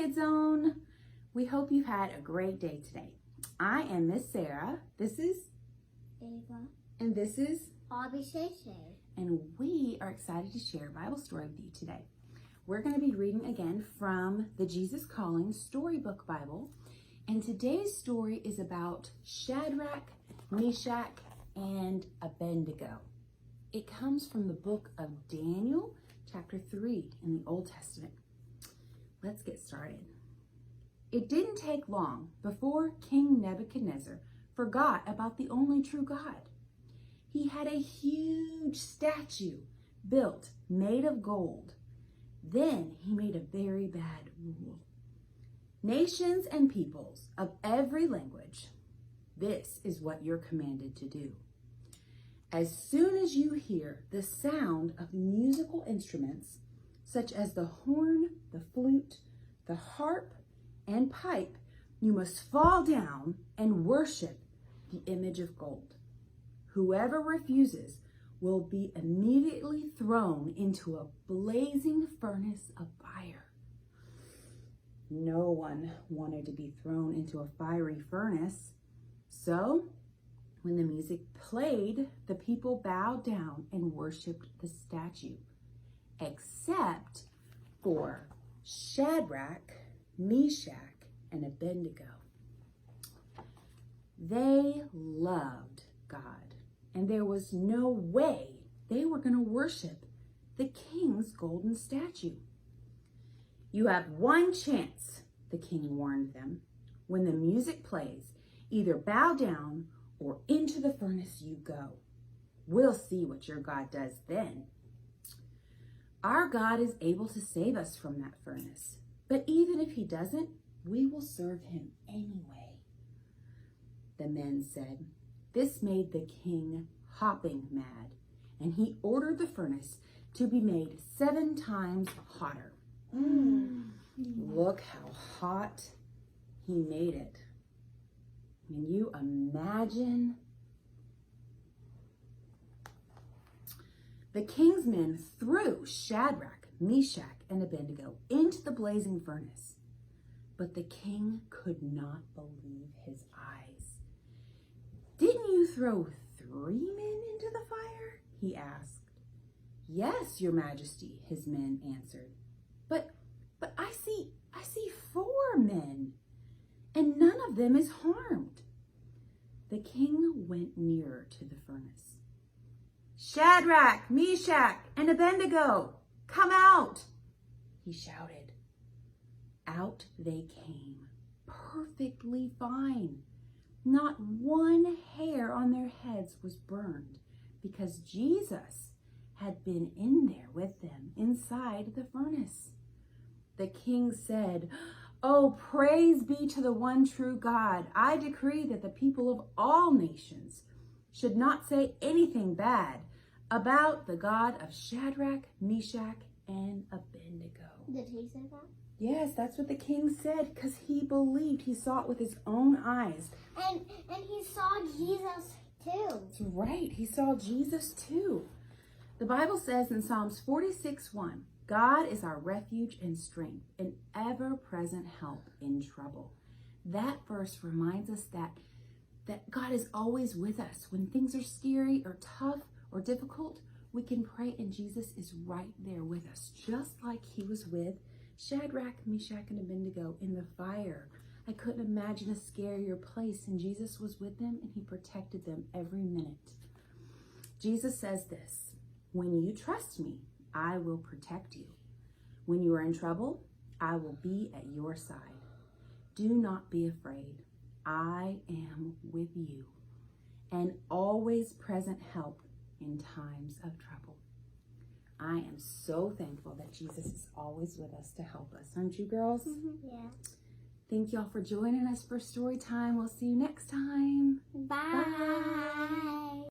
Kid Zone. We hope you've had a great day today. I am Miss Sarah. This is Ava. And this is Abby Shay. And we are excited to share a Bible story with you today. We're going to be reading again from the Jesus Calling Storybook Bible. And today's story is about Shadrach, Meshach, and Abednego. It comes from the book of Daniel, chapter 3 in the Old Testament. Let's get started. It didn't take long before King Nebuchadnezzar forgot about the only true God. He had a huge statue built, made of gold. Then he made a very bad rule. Nations and peoples of every language, this is what you're commanded to do. As soon as you hear the sound of musical instruments, such as the horn, the flute, the harp, and pipe, you must fall down and worship the image of gold. Whoever refuses will be immediately thrown into a blazing furnace of fire. No one wanted to be thrown into a fiery furnace. So, when the music played, the people bowed down and worshiped the statue, except for Shadrach, Meshach, and Abednego. They loved God, and there was no way they were going to worship the king's golden statue. You have one chance, the king warned them. When the music plays, either bow down or into the furnace you go. We'll see what your God does then. Our God is able to save us from that furnace, but even if he doesn't, we will serve him anyway. The men said. This made the king hopping mad, and he ordered the furnace to be made 7 times hotter. Look how hot he made it. Can you imagine? The king's men threw Shadrach, Meshach, and Abednego into the blazing furnace, but the king could not believe his eyes. Didn't you throw 3 men into the fire? He asked. Yes, your majesty, his men answered. But I see 4 men, and none of them is harmed. The king went nearer to the furnace. Shadrach, Meshach, and Abednego, come out, he shouted. Out they came, perfectly fine. Not one hair on their heads was burned because Jesus had been in there with them inside the furnace. The king said, "Oh, praise be to the one true God. I decree that the people of all nations should not say anything bad about the God of Shadrach, Meshach, and Abednego." Did he say that? Yes, that's what the king said because he believed. He saw it with his own eyes. And he saw Jesus too. That's right. He saw Jesus too. The Bible says in Psalms 46:1, God is our refuge and strength, an ever-present help in trouble. That verse reminds us that God is always with us. When things are scary or tough or difficult, we can pray and Jesus is right there with us, just like he was with Shadrach, Meshach, and Abednego in the fire. I couldn't imagine a scarier place, and Jesus was with them and he protected them every minute. Jesus says this, "When you trust me, I will protect you. When you are in trouble, I will be at your side. Do not be afraid. I am with you, an always present help in times of trouble." I am so thankful that Jesus is always with us to help us. Aren't you, girls? Yeah. Thank y'all for joining us for story time. We'll see you next time. Bye.